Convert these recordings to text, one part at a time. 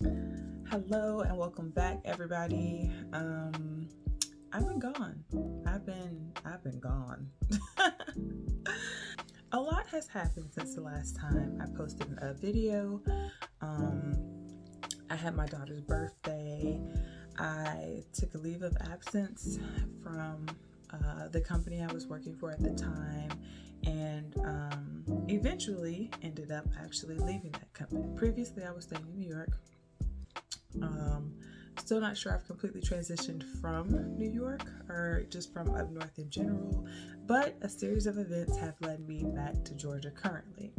Hello and welcome back, everybody. I've been gone. I've been gone. A lot has happened since the last time I posted a video. Um, I had my daughter's birthday. I took a leave of absence from the company I was working for at the time, and eventually ended up actually leaving that company. Previously, I was staying in New York. Um, Still not sure I've completely transitioned from New York or just from up north in general, but a series of events have led me back to Georgia currently.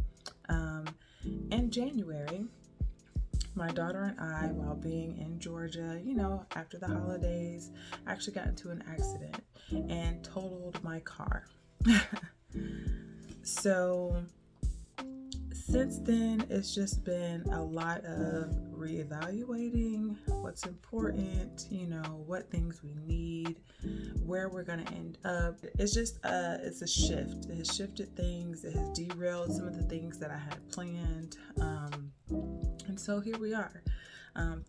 Um, in January, my daughter and I, while being in Georgia, after the holidays, actually got into an accident and totaled my car. So since then, it's just been a lot of reevaluating what's important, what things we need, where we're going to end up. It's just, it's a shift. It has shifted things. It has derailed some of the things that I had planned. And so here we are.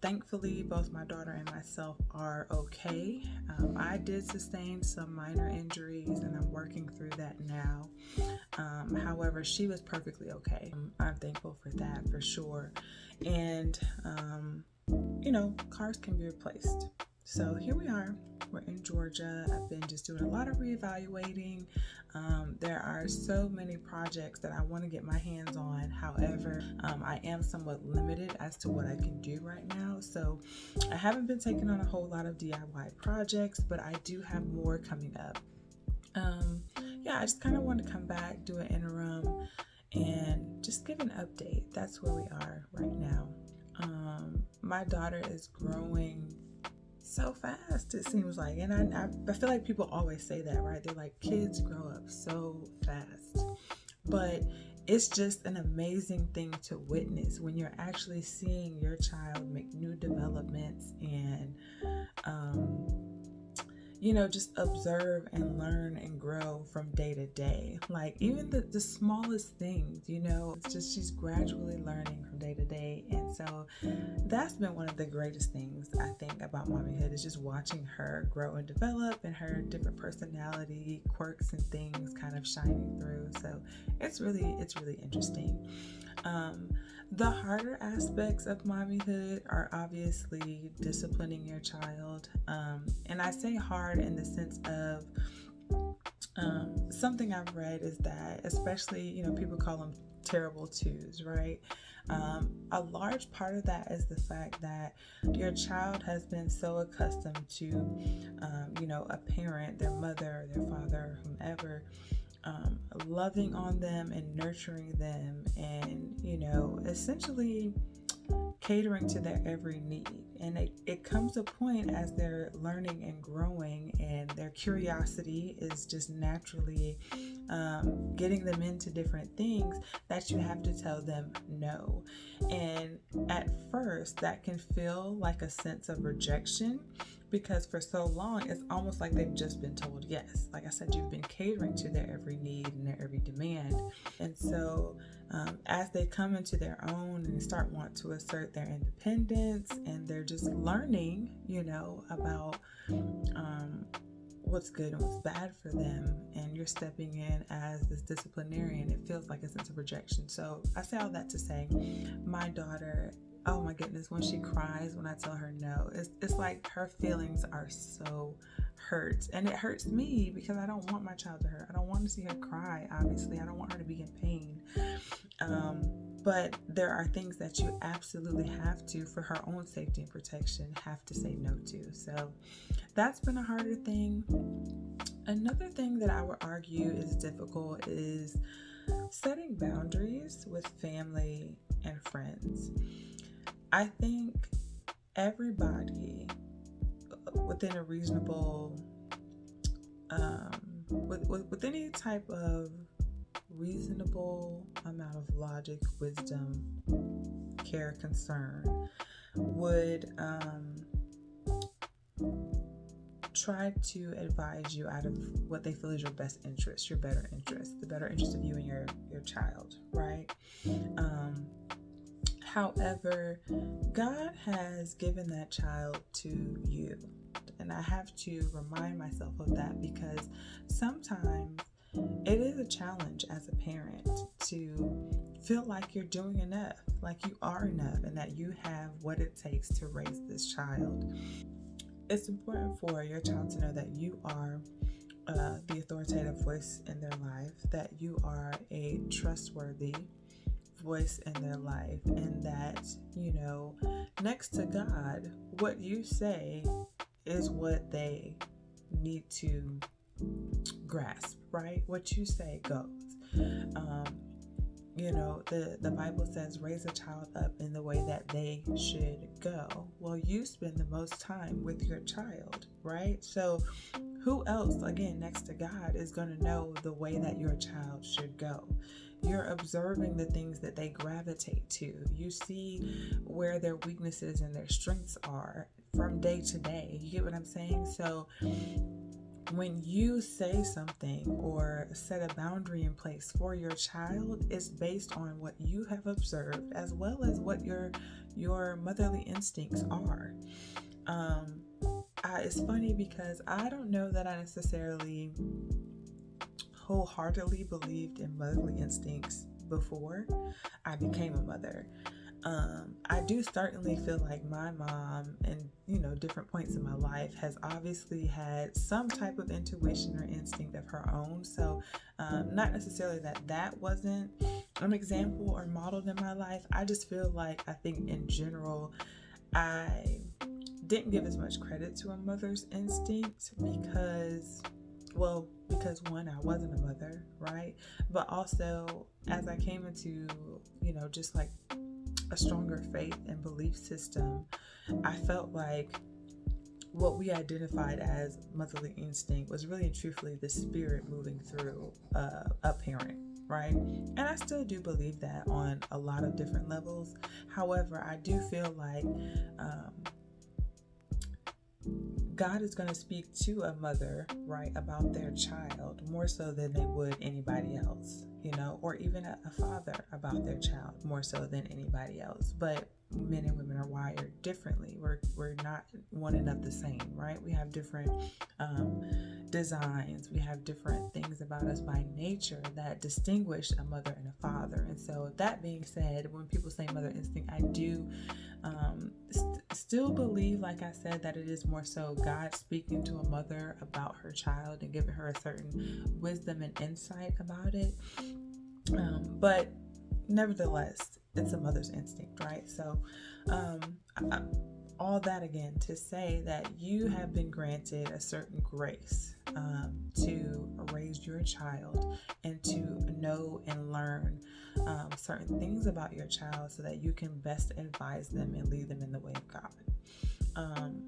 Thankfully, both my daughter and myself are okay. I did sustain some minor injuries and I'm working through that now. However, she was perfectly okay. I'm thankful for that for sure. And, cars can be replaced. So here we are. We're in Georgia. I've been just doing a lot of reevaluating. There are so many projects that I want to get my hands on. However, I am somewhat limited as to what I can do right now. So I haven't been taking on a whole lot of DIY projects, but I do have more coming up. I just kind of want to come back, do an interim, and just give an update. That's where we are right now. My daughter is growing so fast, it seems like, and I feel like people always say that, right? They're like, kids grow up so fast, but it's just an amazing thing to witness when you're actually seeing your child make new developments and just observe and learn and grow from day to day. Like even the smallest things, it's just she's gradually learning from day to day. And so that's been one of the greatest things I think about Mommyhood is just watching her grow and develop and her different personality, quirks and things kind of shining through. So it's really interesting. The harder aspects of mommyhood are obviously disciplining your child. And I say hard in the sense of something I've read is that, especially, people call them terrible twos, right? A large part of that is the fact that your child has been so accustomed to, a parent, their mother, their father, whomever, loving on them and nurturing them and, essentially catering to their every need. And it comes a point as they're learning and growing and their curiosity is just naturally getting them into different things that you have to tell them no. And at first that can feel like a sense of rejection because for so long it's almost like they've just been told yes. Like I said, you've been catering to their every need and their every demand. And so as they come into their own and start want to assert their independence and they're just learning, about what's good and what's bad for them, and you're stepping in as this disciplinarian, it feels like a sense of rejection. So I say all that to say, my daughter, oh my goodness, when she cries when I tell her no, it's like her feelings are so hurt, and it hurts me because I don't want my child to hurt. I don't want to see her cry. Obviously, I don't want her to be in pain. But there are things that you absolutely have to, for her own safety and protection, have to say no to. So that's been a harder thing. Another thing that I would argue is difficult is setting boundaries with family and friends. I think everybody within a reasonable, with any type of reasonable amount of logic, wisdom, care, concern, would try to advise you out of what they feel is your best interest, your better interest, the better interest of you and your child, right? However, God has given that child to you. And I have to remind myself of that because sometimes it is a challenge as a parent to feel like you're doing enough, like you are enough, and that you have what it takes to raise this child. It's important for your child to know that you are the authoritative voice in their life, that you are a trustworthy voice in their life, and that, next to God, what you say is what they need to grasp, right? What you say goes. The Bible says, raise a child up in the way that they should go. Well, you spend the most time with your child, right? So who else, again, next to God, is going to know the way that your child should go? You're observing the things that they gravitate to. You see where their weaknesses and their strengths are from day to day. You get what I'm saying? So when you say something or set a boundary in place for your child, it's based on what you have observed as well as what your motherly instincts are. It's funny because I don't know that I necessarily wholeheartedly believed in motherly instincts before I became a mother. I do certainly feel like my mom, and different points in my life, has obviously had some type of intuition or instinct of her own. So not necessarily that wasn't an example or modeled in my life. I just feel like, I think in general, I didn't give as much credit to a mother's instinct because one, I wasn't a mother, right? But also, as I came into, just like a stronger faith and belief system, I felt like what we identified as motherly instinct was really and truthfully the spirit moving through a parent, right? And I still do believe that on a lot of different levels. However, I do feel like God is going to speak to a mother, right, about their child more so than they would anybody else, or even a father about their child more so than anybody else. But men and women are wired differently. We're not one and of the same, right? We have different designs. We have different things about us by nature that distinguish a mother and a father. And so that being said, when people say mother instinct, I do still believe, like I said, that it is more so God speaking to a mother about her child and giving her a certain wisdom and insight about it. But nevertheless, it's a mother's instinct, right? So all that again to say that you have been granted a certain grace to raise your child and to know and learn certain things about your child so that you can best advise them and lead them in the way of God.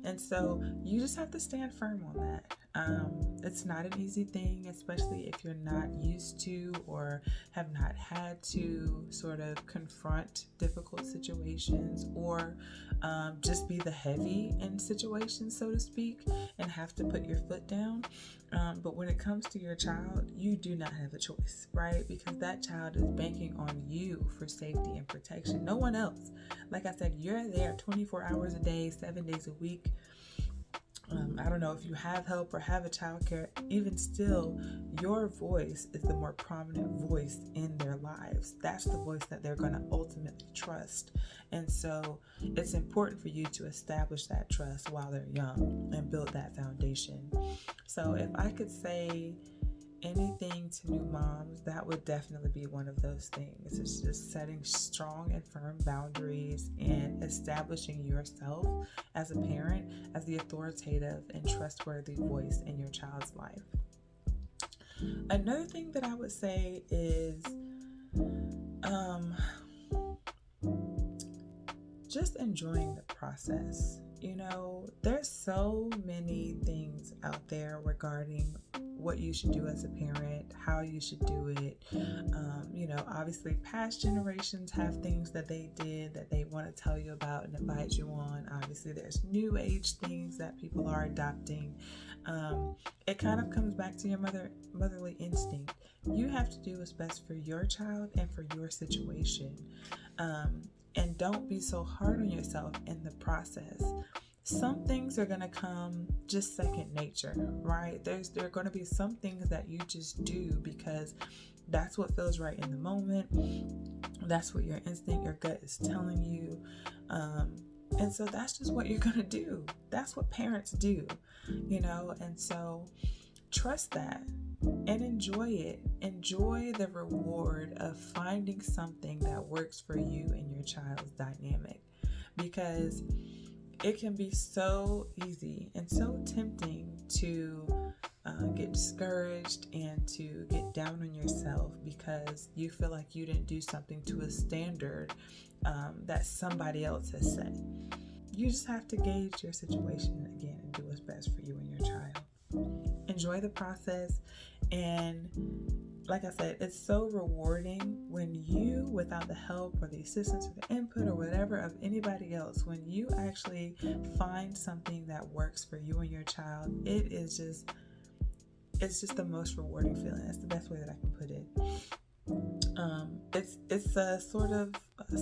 And so you just have to stand firm on that. It's not an easy thing, especially if you're not used to or have not had to sort of confront difficult situations or just be the heavy in situations, so to speak, and have to put your foot down. But when it comes to your child, you do not have a choice, right? Because that child is banking on you for safety and protection. No one else. Like I said, you're there 24 hours a day, 7 days a week. I don't know if you have help or have a childcare. Even still, your voice is the more prominent voice in their lives. That's the voice that they're going to ultimately trust. And so it's important for you to establish that trust while they're young and build that foundation. So if I could say anything to new moms, that would definitely be one of those things. It's just setting strong and firm boundaries and establishing yourself as a parent as the authoritative and trustworthy voice in your child's life. Another thing that I would say is just enjoying the process. There's so many things out there regarding what you should do as a parent, how you should do it. Obviously past generations have things that they did that they want to tell you about and advise you on. Obviously there's new age things that people are adopting. It kind of comes back to your motherly instinct. You have to do what's best for your child and for your situation. And don't be so hard on yourself in the process. Some things are going to come just second nature, right? There are going to be some things that you just do because that's what feels right in the moment. That's what your instinct, your gut is telling you. And so that's just what you're going to do. That's what parents do, and so trust that and enjoy it. Enjoy the reward of finding something that works for you and your child's dynamic, because it can be so easy and so tempting to get discouraged and to get down on yourself because you feel like you didn't do something to a standard that somebody else has set. You just have to gauge your situation again and do what's best for you and your child. Enjoy the process, and like I said, it's so rewarding when you, without the help or the assistance or the input or whatever of anybody else, when you actually find something that works for you and your child, it's just the most rewarding feeling. That's the best way that I can put it. It's a sort of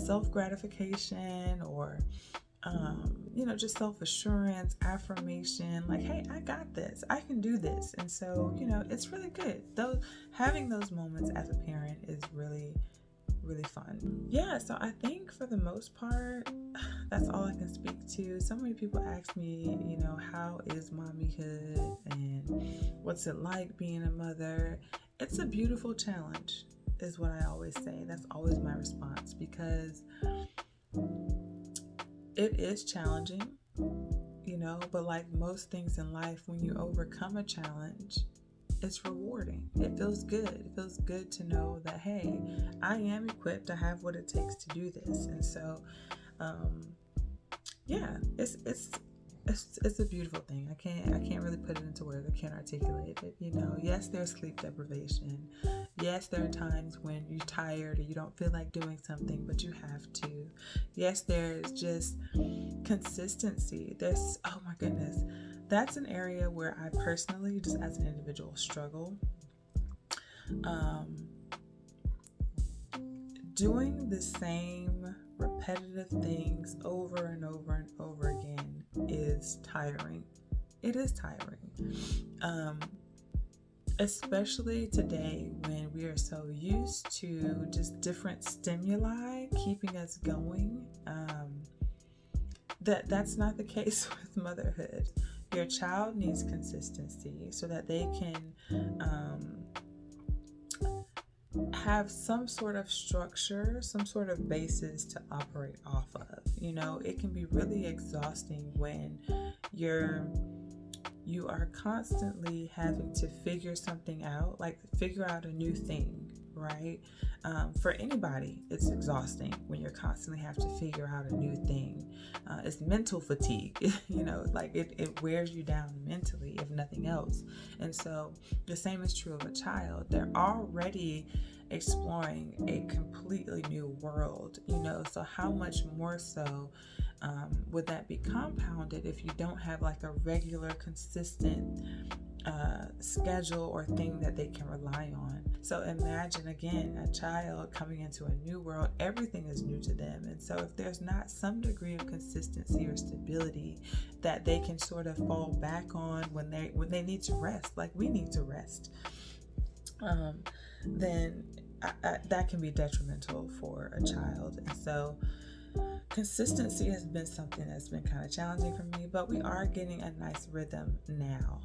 self-gratification or just self-assurance, affirmation, like, hey, I got this, I can do this. And so, it's really good. Having those moments as a parent is really, really fun. Yeah, so I think for the most part, that's all I can speak to. So many people ask me, how is mommyhood and what's it like being a mother? It's a beautiful challenge, is what I always say. That's always my response, because it is challenging, but like most things in life, when you overcome a challenge, it's rewarding. It feels good. It feels good to know that, hey, I am equipped to have what it takes to do this. And so, it's a beautiful thing. I can't really put it into words. I can't articulate it. Yes, there's sleep deprivation. Yes, there are times when you're tired or you don't feel like doing something, but you have to. Yes, there's just consistency. Oh my goodness. That's an area where I personally, just as an individual, struggle. Doing the same repetitive things over and over and over again is tiring. It is tiring. Especially today when we are so used to just different stimuli keeping us going. That's not the case with motherhood. Your child needs consistency so that they can have some sort of structure, some sort of basis to operate off of. It can be really exhausting when you are constantly having to figure something out, like figure out a new thing, right? For anybody, it's exhausting when you're constantly have to figure out a new thing. It's mental fatigue, like it wears you down mentally, if nothing else. And so the same is true of a child. They're already exploring a completely new world, so how much more so would that be compounded if you don't have like a regular, consistent schedule or thing that they can rely on? So imagine again a child coming into a new world. Everything is new to them, and so if there's not some degree of consistency or stability that they can sort of fall back on when they need to rest, like we need to rest, then that can be detrimental for a child. And so consistency has been something that's been kind of challenging for me, but we are getting a nice rhythm now.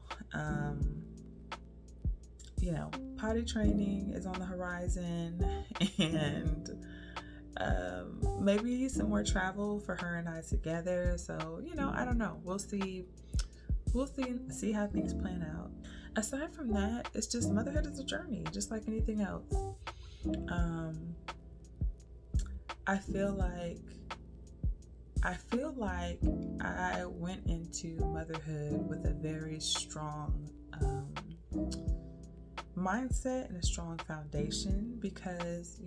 Potty training is on the horizon, and maybe some more travel for her and I together. So, I don't know. We'll see how things plan out. Aside from that, it's just motherhood is a journey, just like anything else. I feel like I went into motherhood with a very strong mindset and a strong foundation, because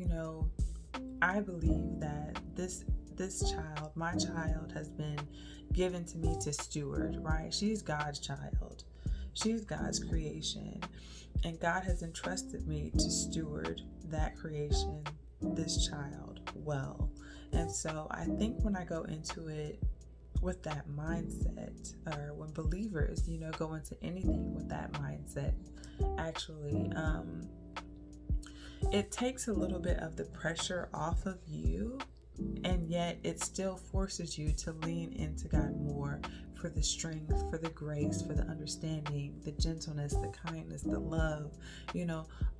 I believe that this child, my child, has been given to me to steward, right? She's God's child. She's God's creation, and God has entrusted me to steward that creation, this child, well. And so I think when I go into it with that mindset, or when believers, go into anything with that mindset, actually, it takes a little bit of the pressure off of you, and yet it still forces you to lean into God more for the strength, for the grace, for the understanding, the gentleness, the kindness, the love,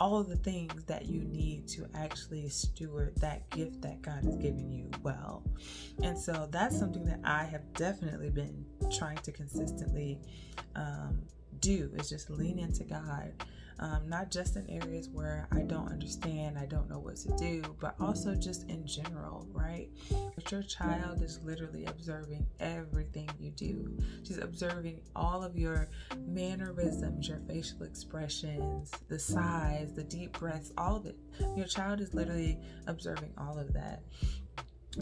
all of the things that you need to actually steward that gift that God has given you well. And so that's something that I have definitely been trying to consistently do, is just lean into God. Not just in areas where I don't understand, I don't know what to do, but also just in general, right? But your child is literally observing everything you do. She's observing all of your mannerisms, your facial expressions, the sighs, the deep breaths, all of it. Your child is literally observing all of that.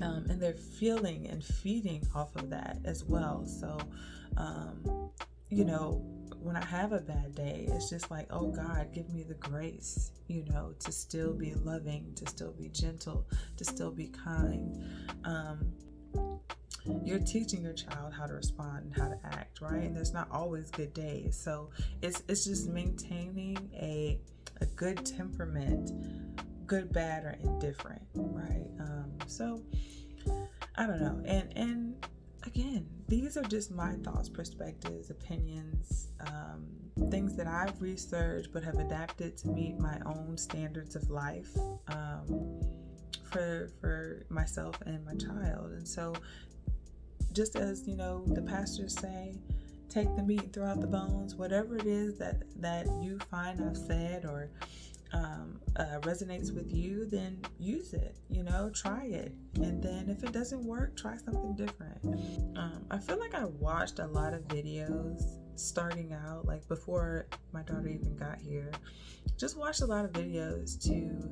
And they're feeling and feeding off of that as well. So, when I have a bad day, it's just like, oh God, give me the grace, to still be loving, to still be gentle, to still be kind. You're teaching your child how to respond and how to act, right? And there's not always good days. So it's just maintaining a good temperament, good, bad, or indifferent, right? So I don't know. And again, these are just my thoughts, perspectives, opinions, things that I've researched but have adapted to meet my own standards of life for myself and my child. And so just as, the pastors say, take the meat and throw out the bones, whatever it is that you find I've said or resonates with you, then use it, try it. And then if it doesn't work, try something different. I feel like I watched a lot of videos starting out, like before my daughter even got here, just watched a lot of videos to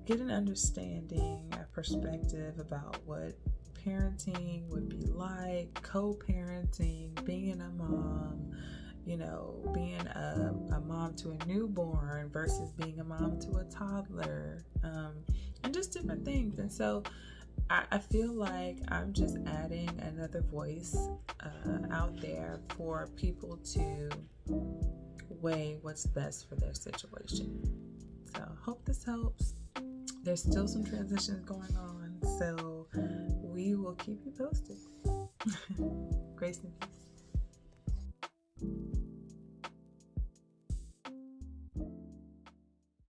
get an understanding, a perspective about what parenting would be like, co-parenting, being a mom, being a mom to a newborn versus being a mom to a toddler, and just different things. And so I feel like I'm just adding another voice out there for people to weigh what's best for their situation. So hope this helps. There's still some transitions going on, so we will keep you posted. Grace and peace.